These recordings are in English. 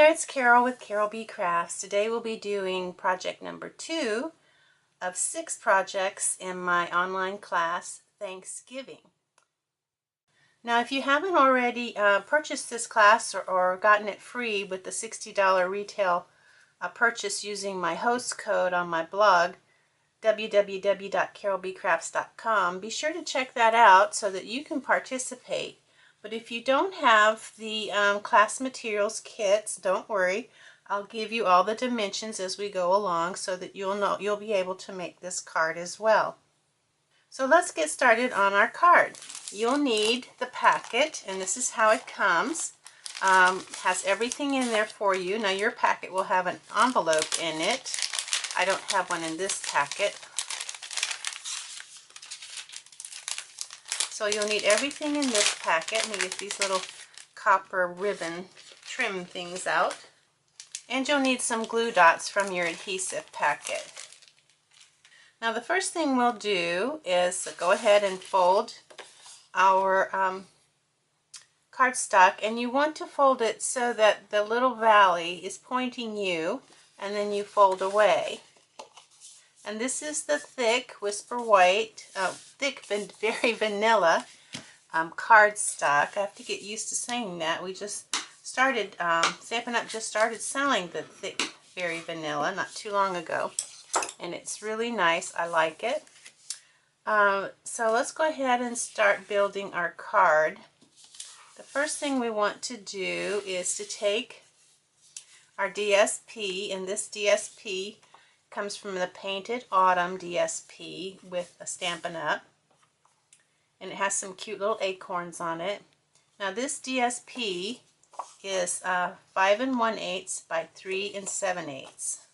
there, it's Carol with Carol B Crafts. Today we'll be doing project number 2 of 6 projects in my online class, Thanksgiving. Now if you haven't already purchased this class or gotten it free with the $60 retail purchase using my host code on my blog, www.carolbcrafts.com, be sure to check that out so that you can participate. But if you don't have the class materials kits, don't worry. I'll give you all the dimensions as we go along so that you'll be able to make this card as well. So let's get started on our card. You'll need the packet, and this is how it comes. Has everything in there for you. Now your packet will have an envelope in it. I don't have one in this packet. So you'll need everything in this packet. Let me get these little copper ribbon trim things out. And you'll need some glue dots from your adhesive packet. Now the first thing we'll do is go ahead and fold our cardstock, and you want to fold it so that the little valley is pointing you, and then you fold away. And this is the thick Whisper White, thick very vanilla cardstock. I have to get used to saying that. We just started, Stampin' Up! Just started selling the thick very vanilla not too long ago. And it's really nice. I like it. So let's go ahead and start building our card. The first thing we want to do is to take our DSP, and this DSP comes from the Painted Autumn DSP with a Stampin' Up! And it has some cute little acorns on it. Now this DSP is 5 1/8 by 3 7/8.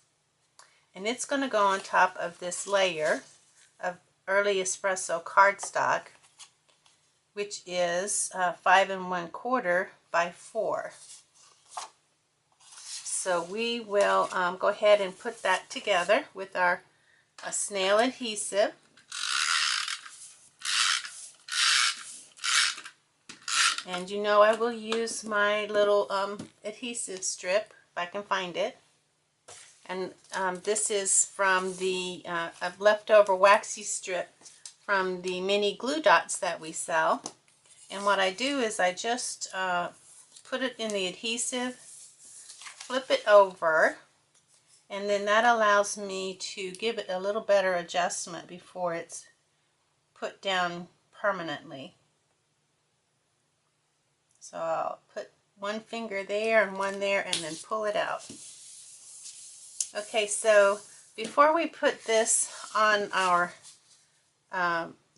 And it's going to go on top of this layer of Early Espresso cardstock, which is 5 1/4 by 4. So we will go ahead and put that together with our snail adhesive. And you know I will use my little adhesive strip if I can find it. And this is from the leftover waxy strip from the mini glue dots that we sell. And what I do is I just put it in the adhesive, flip it over, and then that allows me to give it a little better adjustment before it's put down permanently. So I'll put one finger there and one there and then pull it out. Okay, so before we put this on our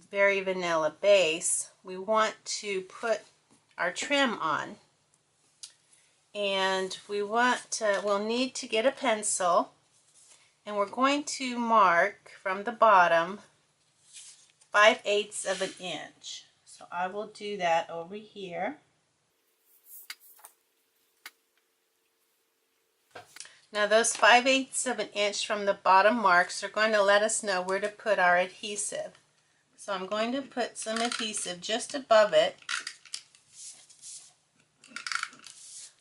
very vanilla base, we want to put our trim on. And we'll need to get a pencil, and we're going to mark from the bottom 5/8 of an inch. So I will do that over here. Now those 5/8 of an inch from the bottom marks are going to let us know where to put our adhesive. So I'm going to put some adhesive just above it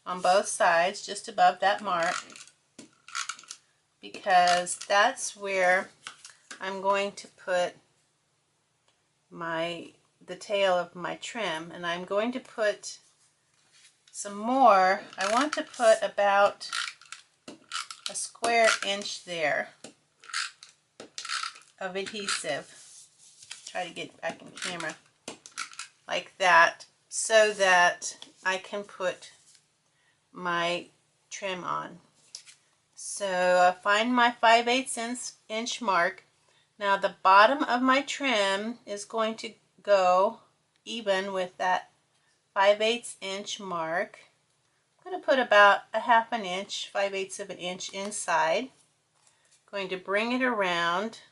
on both sides, just above that mark, because that's where I'm going to put the tail of my trim. And I'm going to put some more. I want to put about a square inch there of adhesive. Try to get back in the camera like that so that I can put my trim on. So I find my 5/8 inch mark. Now the bottom of my trim is going to go even with that 5/8 inch mark. I'm going to put about a 1/2 inch, 5/8 of an inch inside. Going to bring it around,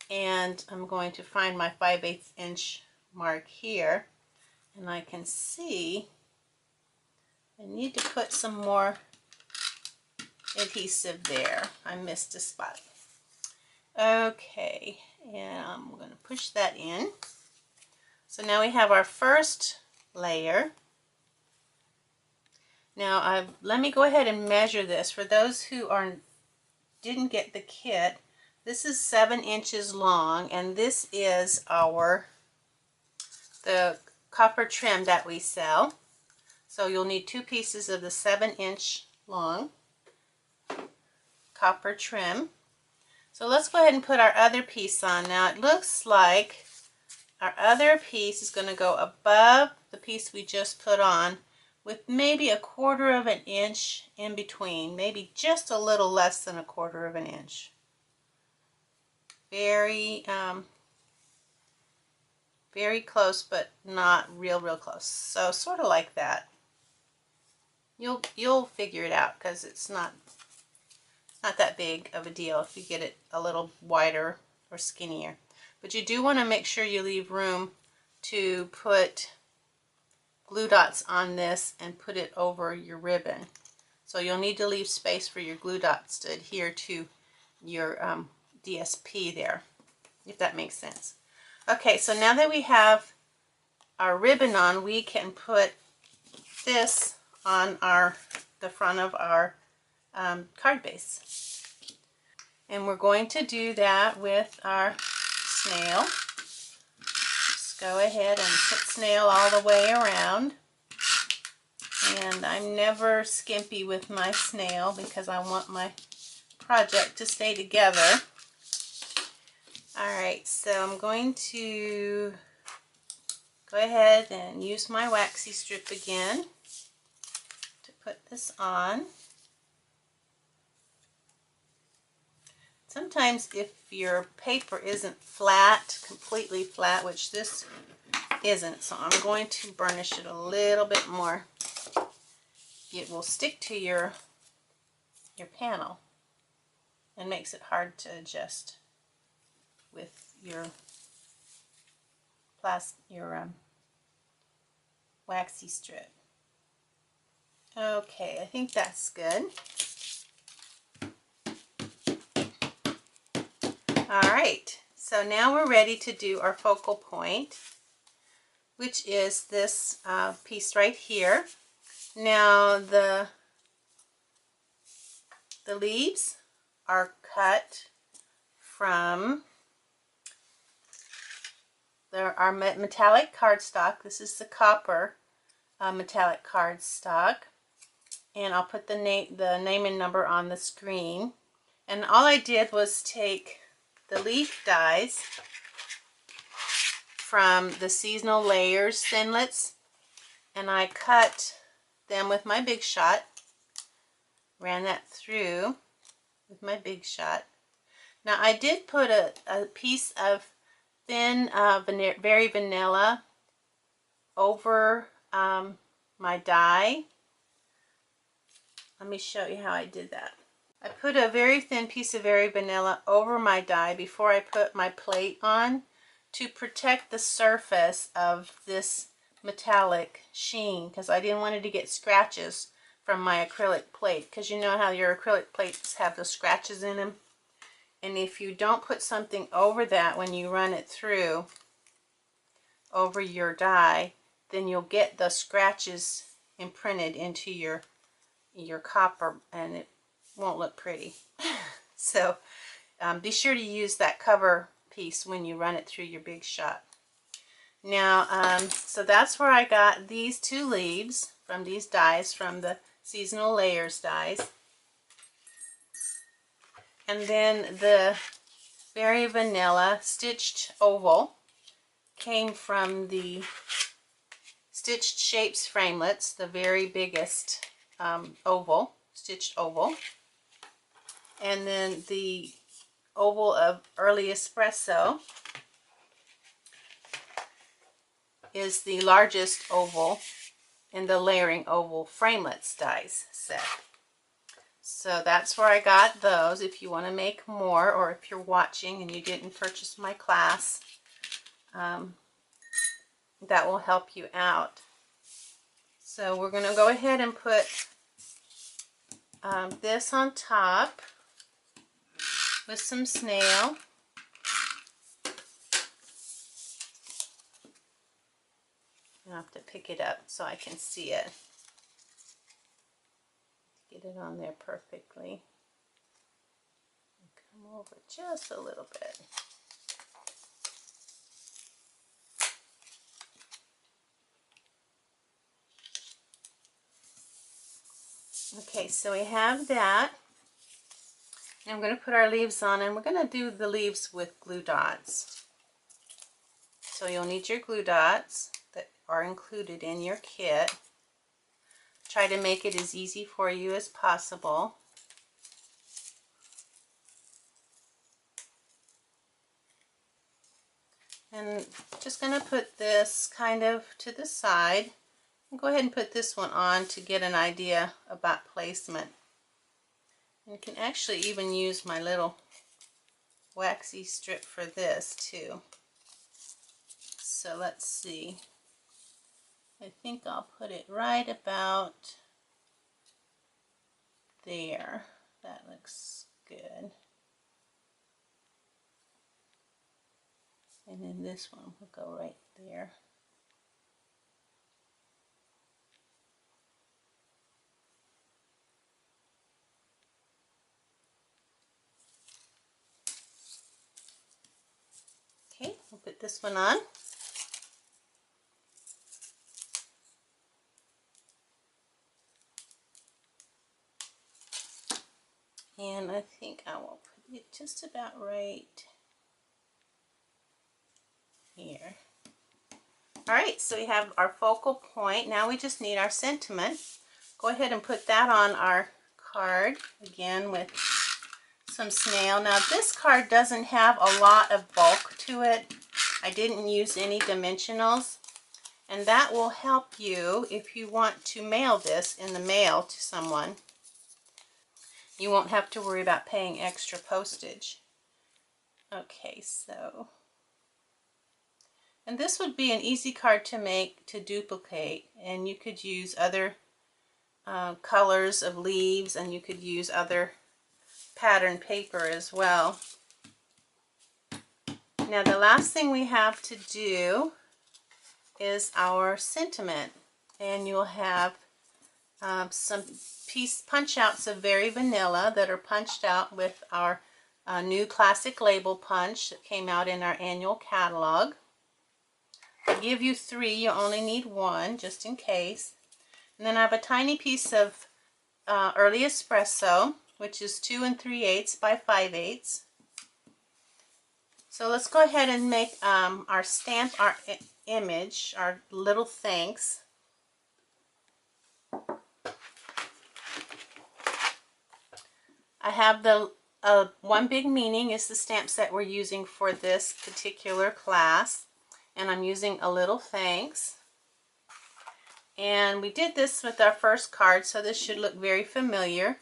and I'm going to find my 5/8 inch mark here, and I can see I need to put some more adhesive there. I missed a spot. Okay, and I'm going to push that in. So now we have our first layer. Now, let me go ahead and measure this. For those who didn't get the kit, this is 7 inches long, and this is the copper trim that we sell. So you'll need 2 pieces of the 7-inch long copper trim. So let's go ahead and put our other piece on. Now it looks like our other piece is going to go above the piece we just put on, with maybe 1/4 of an inch in between, maybe just a little less than 1/4 of an inch. Very, very close, but not real close. So sort of like that. You'll figure it out, because it's not that big of a deal if you get it a little wider or skinnier. But you do want to make sure you leave room to put glue dots on this and put it over your ribbon. So you'll need to leave space for your glue dots to adhere to your DSP there, if that makes sense. Okay, so now that we have our ribbon on, we can put this on the front of our card base. And we're going to do that with our snail. Just go ahead and put snail all the way around. And I'm never skimpy with my snail because I want my project to stay together. Alright, so I'm going to go ahead and use my waxy strip again to put this on. Sometimes if your paper isn't flat, completely flat, which this isn't, so I'm going to burnish it a little bit more. It will stick to your panel and makes it hard to adjust with your waxy strip. Okay, I think that's good. Alright, so now we're ready to do our focal point, which is this piece right here. Now the leaves are cut from our metallic cardstock. This is the copper metallic cardstock, and I'll put the name and number on the screen. And all I did was take the leaf dies from the Seasonal Layers Thinlits, and I cut them with my Big Shot. Ran that through with my Big Shot. Now I did put a piece of thin Very Vanilla over my die. Let me show you how I did that. I put a very thin piece of Very Vanilla over my die before I put my plate on to protect the surface of this metallic sheen, because I didn't want it to get scratches from my acrylic plate, because you know how your acrylic plates have those scratches in them. And if you don't put something over that when you run it through over your die, then you'll get the scratches imprinted into your copper, and it won't look pretty. So be sure to use that cover piece when you run it through your Big Shot. Now, so that's where I got these 2 leaves from these dies, from the Seasonal Layers dies. And then the Very Vanilla stitched oval came from the Stitched Shapes Framelits, the very biggest oval, stitched oval. And then the oval of Early Espresso is the largest oval in the Layering Oval Framelits dies set. So that's where I got those. If you want to make more, or if you're watching and you didn't purchase my class, that will help you out. So we're going to go ahead and put this on top with some snail. I have to pick it up so I can see it. Get it on there perfectly. Come over just a little bit. Okay, so we have that. And I'm going to put our leaves on, and we're going to do the leaves with glue dots. So you'll need your glue dots that are included in your kit. Try to make it as easy for you as possible. And just going to put this kind of to the side. And go ahead and put this one on to get an idea about placement. And you can actually even use my little waxy strip for this too. So let's see. I think I'll put it right about there. That looks good. And then this one will go right there. Okay, we'll put this one on. And I think I will put it just about right here. Alright, so we have our focal point. Now we just need our sentiment. Go ahead and put that on our card again with some snail. Now this card doesn't have a lot of bulk to it. I didn't use any dimensionals, and that will help you if you want to mail this in the mail to someone. You won't have to worry about paying extra postage. Okay, so, and this would be an easy card to make, to duplicate, and you could use other colors of leaves, and you could use other pattern paper as well. Now the last thing we have to do is our sentiment, and you'll have some punch outs of Very Vanilla that are punched out with our new classic label punch that came out in our annual catalog. I'll give you 3, you only need 1 just in case. And then I have a tiny piece of early espresso, which is 2 3/8 by 5/8. So let's go ahead and make our stamp, our image, our little thanks. I have the One Big Meaning is the stamp set we're using for this particular class, and I'm using a little thanks. And we did this with our first card, so this should look very familiar.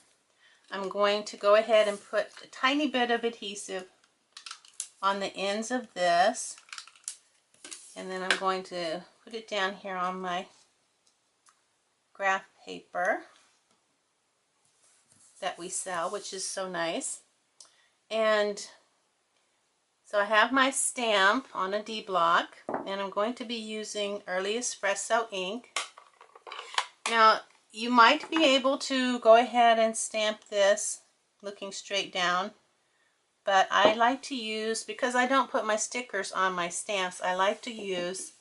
I'm going to go ahead and put a tiny bit of adhesive on the ends of this, and then I'm going to put it down here on my graph paper that we sell, which is so nice. And so I have my stamp on a D block, and I'm going to be using Early Espresso ink. Now you might be able to go ahead and stamp this looking straight down, but I like to use, because I don't put my stickers on my stamps, I like to use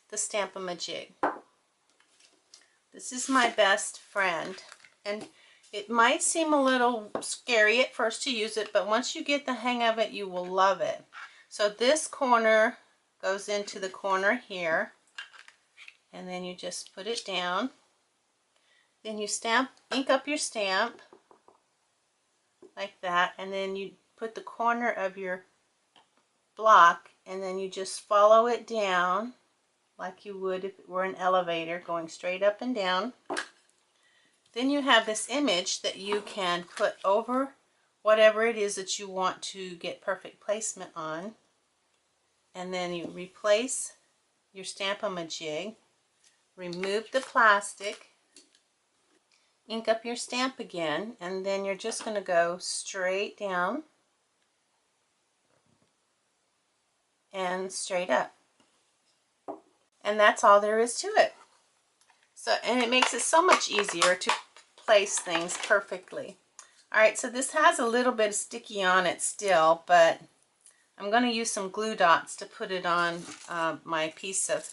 the Stamp-A-Ma-Jig. This is my best friend, and it might seem a little scary at first to use it, but once you get the hang of it, you will love it. So this corner goes into the corner here, and then you just put it down. Then you ink up your stamp like that, and then you put the corner of your block, and then you just follow it down like you would if it were an elevator going straight up and down. Then you have this image that you can put over whatever it is that you want to get perfect placement on. And then you replace your Stamp-A-Ma-Jig, remove the plastic, ink up your stamp again, and then you're just going to go straight down and straight up. And that's all there is to it. So, and it makes it so much easier to place things perfectly. Alright, so this has a little bit of sticky on it still, but I'm going to use some glue dots to put it on my piece of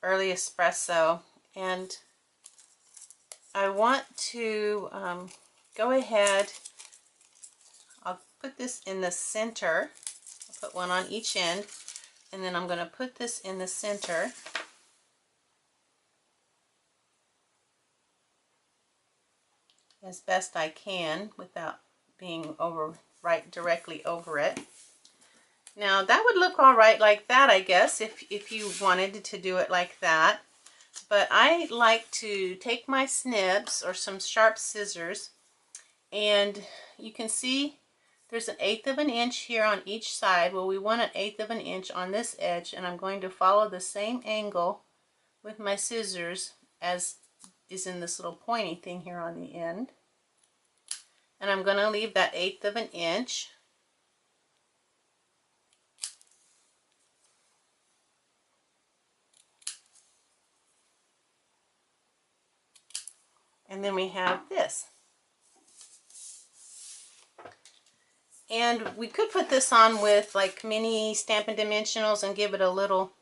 early espresso. And I want to go ahead, I'll put this in the center. I'll put one on each end, and then I'm going to put this in the center. As best I can without being right directly over it. Now that would look all right like that, I guess, if you wanted to do it like that. But I like to take my snibs or some sharp scissors, and you can see there's 1/8 of an inch here on each side. Well, we want 1/8 of an inch on this edge, and I'm going to follow the same angle with my scissors as is in this little pointy thing here on the end. And I'm going to leave that 1/8 of an inch. And then we have this. And we could put this on with like mini Stampin' Dimensionals and give it a little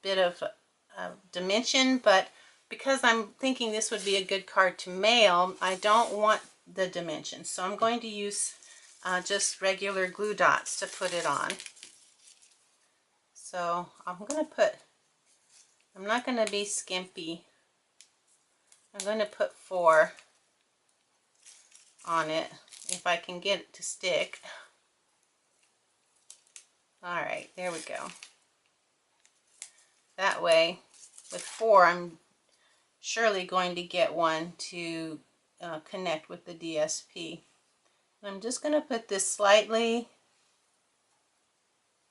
bit of dimension, but because I'm thinking this would be a good card to mail, I don't want the dimensions. So I'm going to use just regular glue dots to put it on. So I'm not going to be skimpy. I'm going to put 4 on it if I can get it to stick. Alright, there we go. That way, with 4, I'm surely going to get one to connect with the DSP. And I'm just going to put this slightly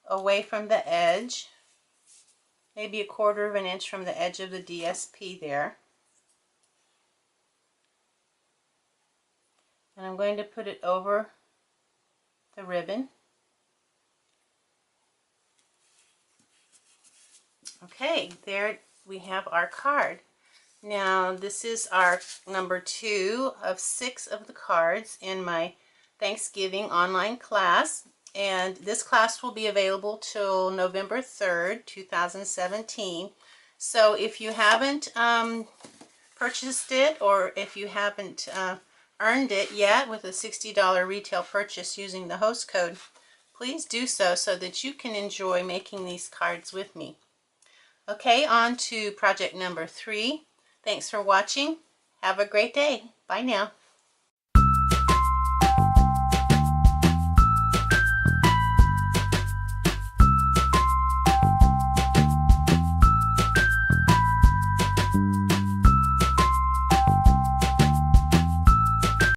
away from the edge, maybe 1/4 of an inch from the edge of the DSP there. And I'm going to put it over the ribbon. Okay, there we have our card. Now this is our number 2 of 6 of the cards in my Thanksgiving online class. And this class will be available till November 3rd, 2017. So if you haven't purchased it, or if you haven't earned it yet with a $60 retail purchase using the host code, please do so that you can enjoy making these cards with me. Okay, on to project number 3. Thanks for watching. Have a great day. Bye now.